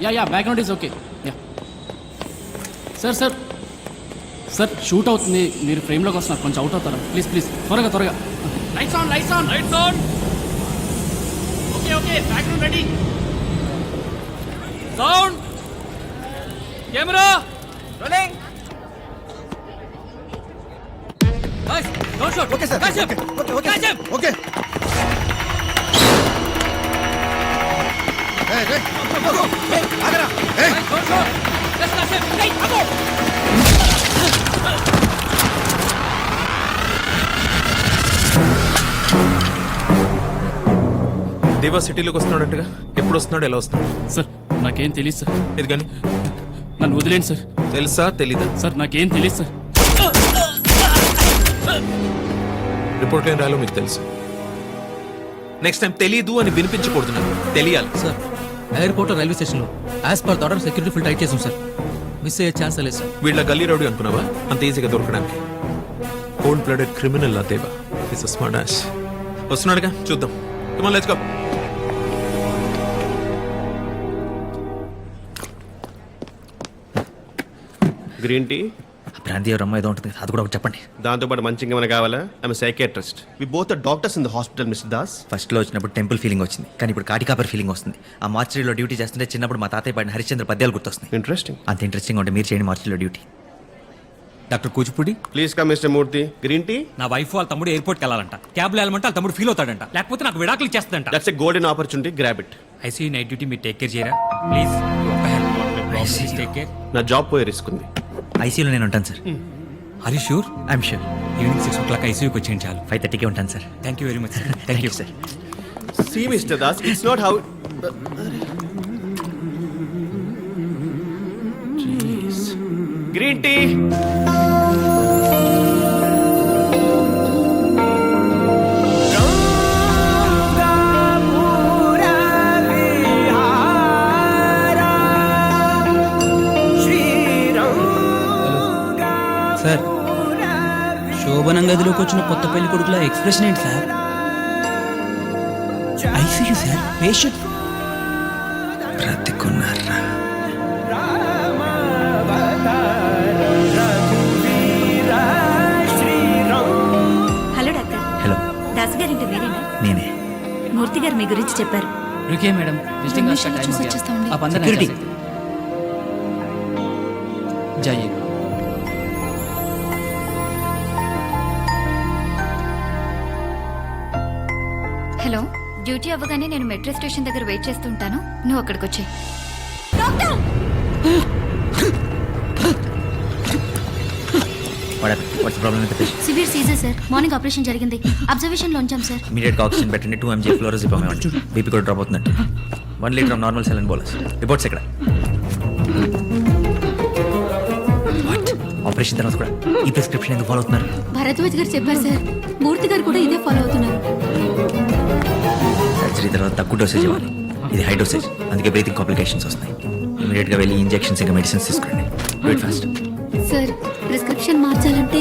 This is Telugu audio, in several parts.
Yeah background is okay. Yeah sir sir sir shoot అవుతుంది, మీరు ఫ్రేమ్లోకి వస్తున్నారు, కొంచెం అవుట్ అవుతారా ప్లీజ్ ప్లీజ్, త్వరగా త్వరగా. Lights on lights on lights on. Okay okay background ready. Sound camera rolling. Nice don't shoot. Okay sir. Okay. ఆగరా. Don't shoot. జస్ట్ కాసేప్. ఏయ్ ఆగో. దేవా సిటీలోకి వస్తున్నాడంటగా, ఎప్పుడు వస్తున్నాడు, ఎలా వస్తున్నాడు? సార్ నాకేం తెలియదు సార్. ఇది కానీ నన్ను వదిలేండి సార్. తెలుసా తెలీదా? సార్ నాకేం తెలియదు సార్. రిపోర్ట్ ఏం రాలో మీకు తెలుసు. నెక్స్ట్ టైం తెలీదు అని వినిపించకూడదు, నాకు తెలియాలి. సార్ ఎయిర్పోర్ట్ రైల్వే స్టేషన్లో as per order security full tight చేసాం సార్. మిస్ అయ్యే ఛాన్స్ లేదు సార్. వీళ్ళ గల్లీ రౌడీ అనుకున్నావా అంత ఈజీగా దొరకడానికి? కోల్డ్ బ్లడెడ్ క్రిమినల్ లా Deva is a smart ash. వస్తున్నాడుగా, చూద్దాం. Come on let's go. Green tea, ప్రాంతీయ రమ్మ ఏదో ఉంటుంది, అది కూడా ఒకటి చెప్పండి. దాంతోపాటు మంచి ఇంకేమైనా కావాలా? I'm psychiatrist. We both are doctors in the hospital mister Das. ఫస్ట్లో వచ్చినప్పుడు టెంపుల్ ఫీలింగ్ వచ్చింది, కానీ ఇప్పుడు కాటికాపర్ ఫీలింగ్ వస్తుంది. ఆ మార్చిలో డ్యూటీ చేస్తుంటే చిన్నప్పుడు మా తాతయ్య పాడిన హరిశ్చంద్ర పద్యాలు గుర్తొస్తున్నాయి. ఇంట్రెస్టింగ్. అంత ఇంట్రెస్టింగ్ ఉంటే మీరు చేయండి మార్చిలో duty. Doctor Kuchipudi, please come mister Murthy. Green tea. నా వైఫ్ వాళ్ళ తమ్ముడు ఎయిర్పోర్ట్కి వెళ్ళాలంట. క్యాబ్లో వెళ్ళమంటే వాళ్ళ తమ్ముడు ఫీల్ అవుతాడంట, లేకపోతే నాకు విడాకులు ఇచ్చేస్తుందంట. That's a golden opportunity, grab it. ICU night duty మీరు టేక్ కేర్ చేయరా ప్లీజ్? ఒక్క హెల్ప్, టేక్ కేర్. నా జాబ్ పోయే రిస్క్ ఉంది. ఐసీయూలో నేను ఉంటాను sir. Are you sure? I'm sure. Evening 6 o'clock ఐసీయూకి వచ్చేయండి చాలు. 5:30కే ఉంటాను sir. Thank you very much. Thank you sir. See Mr. Das, it's not how. Jeez. Green tea. Sir శోభనం గదిలోకి వచ్చిన కొత్త పెళ్లి కొడుకుల ఎక్స్ప్రెషన్ ఏంటి సార్? ఐసీయూ సార్, పేషెంట్ బ్రతికున్నారా? Hello doctor. హలో, దాస్ గారింటి మీరేనా? నేనే. మూర్తి గారు మీ గురించి చెప్పారు. रुकिए मैडम, विजिटिंग कार्ड का टाइम हो गया. आप अंदर नहीं जा सकते. जाइए. హలో, డ్యూటీ అవ్వగానే నేను మెట్రో స్టేషన్ దగ్గర వెయిట్ చేస్తుంటాను, నువ్వు అక్కడికి వచ్చే. What's problem with patient? Severe seizure sir. Morning operation జరిగింది, అబ్జర్వేషన్ లో ఉంచాం సార్. ఇమీడియట్గా ఆక్సిజన్ పెట్టండి. 2 mg ఫ్లోరోజిపమ్ ఇవ్వండి. బీపీ కూడా డ్రాప్ అవుతుందంటే. 1 litre of normal saline bolus. Reports ఎక్కడ? ఆపరేషన్ తర్వాత కూడా ఈ ప్రిస్క్రిప్షన్ ఎందుకు ఫాలో అవుతున్నారు? భరద్వాజ్ గారు చెప్పారు సార్, మూర్తి గారు కూడా ఇదే ఫాలో అవుతున్నారు. సర్జరీ తర్వాత తక్కువ డోసేజ్ ఇవ్వాలి, ఇది హై డోసేజ్, అందుకే బ్రీతింగ్ కాంప్లికేషన్స్ వస్తున్నాయి. ఇమీడియట్గా వెళ్ళి ఇంజెక్షన్స్ ఇంకా మెడిసిన్స్ తీసుకోండి. Wait fast. సార్ ప్రిస్క్రిప్షన్ మార్చాలంటే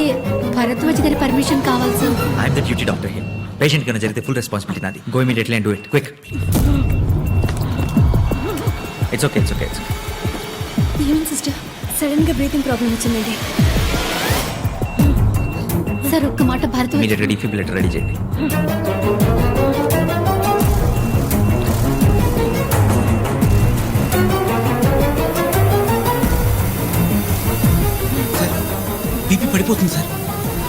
భరద్వాజ్ గారి పర్మిషన్ కావాలి sir. I'm the duty doctor here. Patient కన్నా జరిగితే ఫుల్ రెస్పాన్సిబిలిటీ నాది. Go immediately and do it quick. It's okay. ఏమేం సిస్టర్, సడన్ గా బ్రీతింగ్ ప్రాబ్లం వచ్చిందండి సార్. ఒక్క మాట, భరద్వాజ్ ఇమీడియట్గా డిఫిబ్రిలేటర్ రెడీ చేయండి. బీపీ పడిపోతుంది సార్,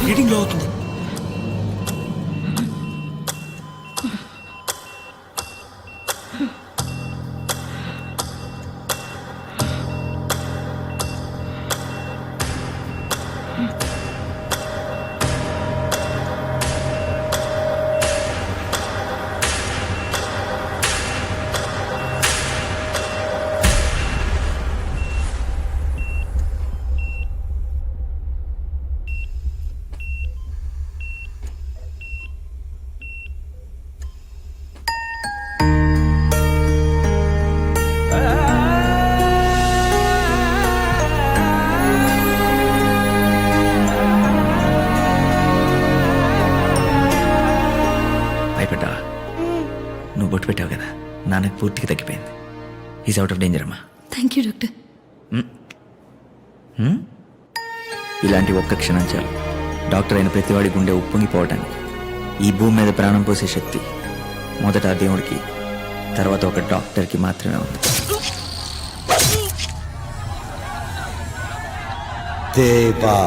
రీడింగ్ లో అవుతుంది. నువ్వు బొట్టు పెట్టావు కదా, నాన్నకు పూర్తిగా తగ్గిపోయింది. ఈజ్ అవుట్ ఆఫ్ డేంజర్ అమ్మా. Thank you doctor. ఇలాంటి ఒక్క క్షణం చాలు డాక్టర్ అయిన ప్రతివాడి గుండె ఉప్పొంగిపోవటానికి. ఈ భూమి మీద ప్రాణం పోసే శక్తి మొదట ఆ దేవుడికి, తర్వాత ఒక డాక్టర్కి మాత్రమే ఉంది. దేవా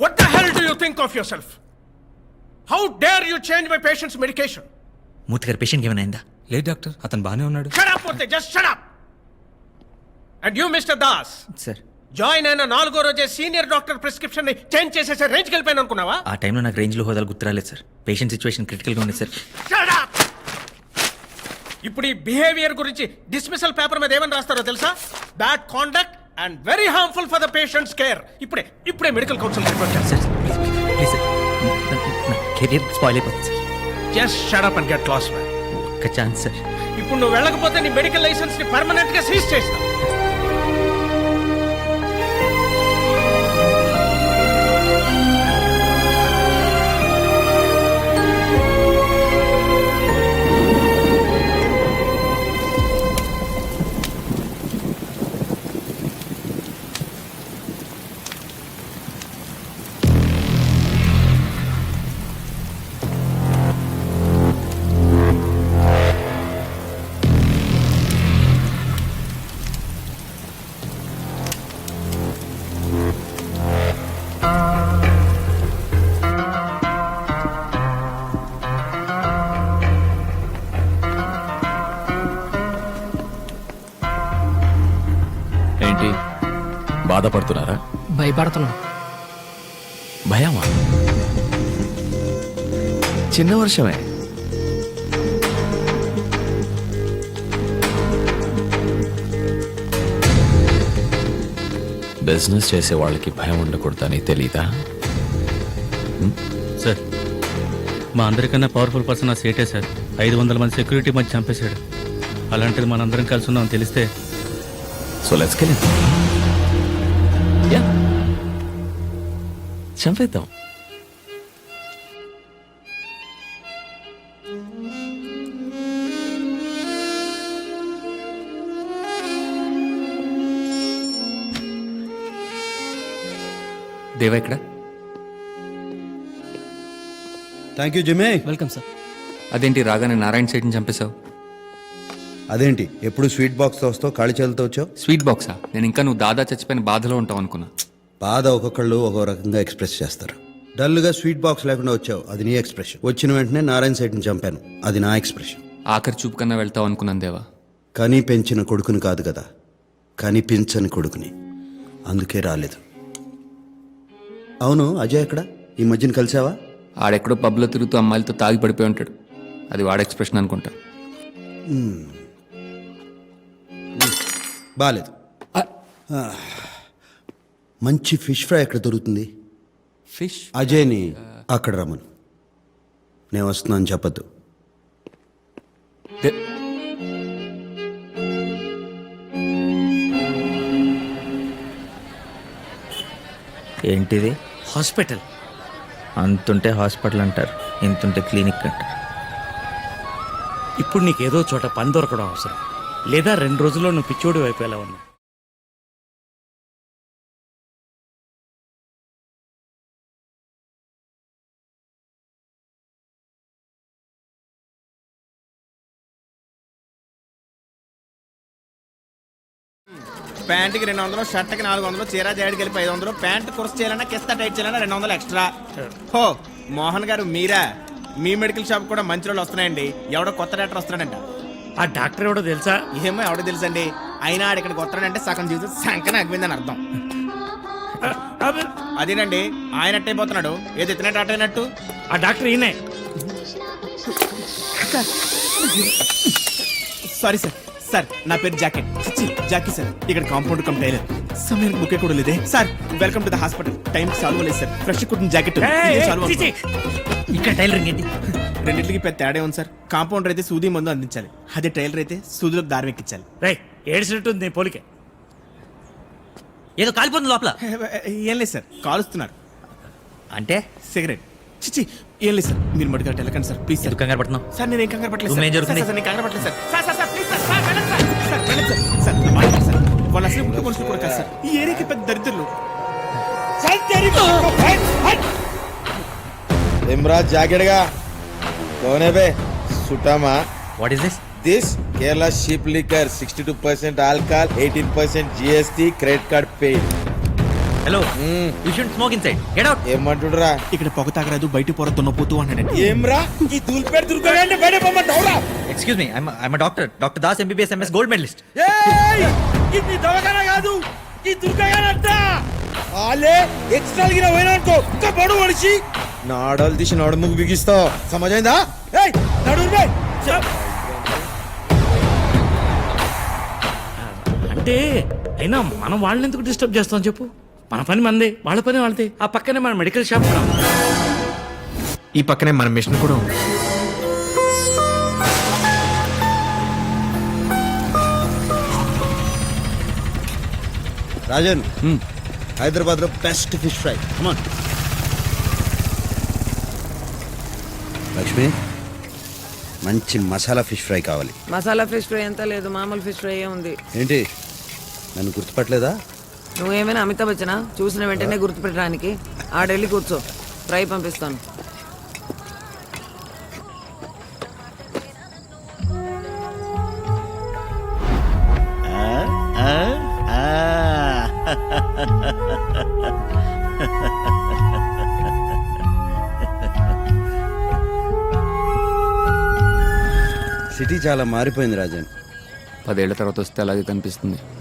What the hell do you think of yourself? How dare you change my patient's medication? మూర్తి గారి పేషెంట్కి ఏమైనా అయిందా? లేదు డాక్టర్, అతను బానే ఉన్నాడు. Shut up, Murthy, just shut up! And you, Mr. Das, sir join అయిన 4వ రోజే సీనియర్ డాక్టర్ ప్రిస్క్రిప్షన్ ని చేంజ్ చేసేసే రేంజ్కి వెళ్ళిపోయాను అనుకున్నావా? ఆ టైంలో నాకు రేంజ్లో హోదాలు గుర్తురాలేదు సార్. పేషెంట్ సిచ్యువేషన్ క్రిటికల్గా ఉంది సార్. Shut up! ఇప్పుడు ఈ బిహేవియర్ గురించి డిస్మిసల్ పేపర్ మీద ఏమని రాస్తారో తెలుసా? Bad conduct and very harmful for the patients care. ఇప్పుడే మెడికల్ కౌన్సిల్ రిపోర్ట్ చేస్తారు. సార్ ప్లీజ్ సార్, నా కెరీర్ స్పాయిల్ అయిపోతుంది sir. Just shut up and get lost man. ఒక్క ఛాన్స్ సార్. ఇప్పుడు నువ్వు వెళ్ళకపోతే నీ మెడికల్ లైసెన్స్ ని పర్మనెంట్ గా సీజ్ చేస్తా. ఏంటి బాధపడుతున్నారా? భయపడుతున్నా. భయమా? చిన్న వర్షమే. బిజినెస్ చేసే వాళ్ళకి భయం ఉండకూడదని తెలీదా? సార్, మా అందరికన్నా పవర్ఫుల్ పర్సన్ ఆ సేటే సార్. 500 మంది సెక్యూరిటీ మధ్య చంపేశాడు. అలాంటిది మనందరం కలిసి ఉన్నామని తెలిస్తే so let's kill him. Yeah, చంపేద్దాం. దేవా ఇక్కడ. Thank you Jimmy. Welcome sir. అదేంటి రాగానే నారాయణ సైడ్ని చంపేశావు? అదేంటి ఎప్పుడు స్వీట్ బాక్స్తో వస్తావు, ఖాళీ చేతులతో వచ్చావు? స్వీట్ బాక్సా? నేను ఇంకా నువ్వు దాదా చచ్చిపోయిన బాధలో ఉంటావు అనుకున్నా. బాధ ఒక్కొక్కళ్ళు ఒక్కో రకంగా ఎక్స్ప్రెస్ చేస్తారు. డల్గా స్వీట్ బాక్స్ లేకుండా వచ్చావు, అది నీ ఎక్స్ప్రెషన్. వచ్చిన వెంటనే నారాయణ సైడ్ని చంపాను, అది నా ఎక్స్ప్రెషన్. ఆఖరి చూపు కన్నా వెళ్తావు అనుకున్నాను దేవా. కానీ పెంచిన కొడుకుని కాదు కదా, కనిపించని కొడుకుని, అందుకే రాలేదు. అవును, అజయ్ ఎక్కడ? ఈ మధ్యన కలిసావా? ఆడెక్కడో పబ్లో తిరుగుతూ అమ్మాయిలతో తాగి పడిపోయి ఉంటాడు. అది వాడ ఎక్స్ప్రెషన్ అనుకుంటా. బాలేదు. మంచి ఫిష్ ఫ్రై ఎక్కడ దొరుకుతుంది? ఫిష్? అజయ్ని అక్కడ రమ్మను. నేను వస్తున్నాను చెప్పద్దు. ఏంటిది? హాస్పిటల్. అంతుంటే హాస్పిటల్ అంటారు, ఇంతుంటే క్లినిక్ అంటారు. ఇప్పుడు నీకేదో చోట పని దొరకడం అవసరం, లేదా 2 రోజుల్లో నువ్వు పిచ్చోడి వైపు ఎలా ఉన్నావు. ప్యాంట్కి 200, షర్ట్కి 400, చీర జాడికి వెళ్ళి 500, ప్యాంట్ కుర్స్ చేయాలన్నా కిస్తా టైట్ చేయాలన్నా 200 ఎక్స్ట్రా. హో మోహన్ గారు మీరా? మీ మెడికల్ షాప్ కూడా మంచి రోజులు వస్తున్నాయండి. ఎవడో కొత్త డాక్టర్ వస్తున్నాడంట. ఆ డాక్టర్ ఎవడో తెలుసా? ఏమో ఎవడో తెలుసండి. అయినా ఆడ ఇక్కడికి వస్తాడంటే సగం జీవితం సంకన అగ్గిందని అర్థం. అదేనండి, ఆయన అట్టయిపోతున్నాడు. ఏది ఎత్తినట్టు అట్టయినట్టు. ఆ డాక్టర్ ఈయనే. Sorry sir. సార్ నా పేరు జాకెట్. Jackie sir. ఇక్కడ కాంపౌండ్ కమ్ టైలర్. సమయానికి బుకే కూడా లేదే sir. Welcome to the hospital. Time solve లేదు సార్. ఫ్రెష్ కుట్టిన జాకెట్ ఇక్కడ టైలరింగ్ ఏంటి? రెండింటికి పెద్ద తేడా ఉంది సార్. కాంపౌండర్ అయితే సూది మందు అందించాలి, అదే టైలర్ అయితే సూదిలోకి దారం ఎక్కించాలి. రైట్, ఏడ్చినట్టుంది పోలికే. ఏదో కాలిపోతుంది లోపల. ఏం లేదు సార్, కాలుస్తున్నారు. అంటే సిగరెట్. చిచి, ఏం లేదు సార్, మీరు మడిగా వెళ్ళకండి సార్, ప్లీజ్ సార్. ఎందుకు కంగారు పడుతున్నావు? సార్ నేను ఏం కంగారు పట్టలేదు రూమ్ ఏం సార్. జరుగుతుంది? సార్, నేను కంగారు పట్టలేదు sir. Sir sir sir please sir, sir వెళ్ళండి సార్. సార్ వెళ్ళండి సార్. సార్ నా మాట వినండి సార్, వాళ్ళు అసలు ముఖ్య మనుషులు కూడా కాదు సార్, ఈ ఏరియాకి పెద్ద దరిద్రులు. ఇమ్రాజ్ జాకెట్గా కోనే బే సుటామా. What is this? This Kerala cheap liquor 62% alcohol 18% GST credit card pay. Hello, you should smoke inside. Get out. ఏమంటుడురా? ఇక్కడ పొగ తాగరాదు, బయట పొర దున్నపోతూ అన్నాడండి. ఏమ్రా ఈ దూల్పేట దుర్గగాన్ని బయట పొమ్మంటావురా? Excuse me, I'm doctor, doctor Das MBBS MS gold medalist. ఏయ్ ఇది దవకన కాదు, ఈ దుర్గగానంట. ఆలే ఎక్స్ట్రా గిన పోయినా అనుకో కబడు మనిషి నాడలు తీసి నడుముకు బిగిస్తావు, సమజైందా? ఏయ్ నడురు బే. అంటే అయినా మనం వాళ్ళని ఎందుకు డిస్టర్బ్ చేస్తాం చెప్పు? మన పని మనదే, వాళ్ళ పని వాళ్ళదే. ఆ పక్కనే మన మెడికల్ షాప్ కూడా ఉంది. ఈ పక్కనే మన మిషన్ కూడా ఉంది. రాజన్, హైదరాబాద్లో బెస్ట్ ఫిష్ ఫ్రై. కమాన్. లక్ష్మి, మంచి మసాలా ఫిష్ ఫ్రై కావాలి. మసాలా ఫిష్ ఫ్రై ఎంత లేదు, మామూలు ఫిష్ ఫ్రై ఉంది. ఏంటి, నన్ను గుర్తుపట్టలేదా? నువ్వేమైనా అమితాబ్ బచ్చనా? చూసిన వెంటనే గుర్తుపెట్టడానికి. ఆడెళ్ళి కూర్చో, ఫ్రై పంపిస్తాను. సిటీ చాలా మారిపోయింది రాజన్. 10 ఏళ్ల తర్వాత వస్తే అలాగే కనిపిస్తుంది.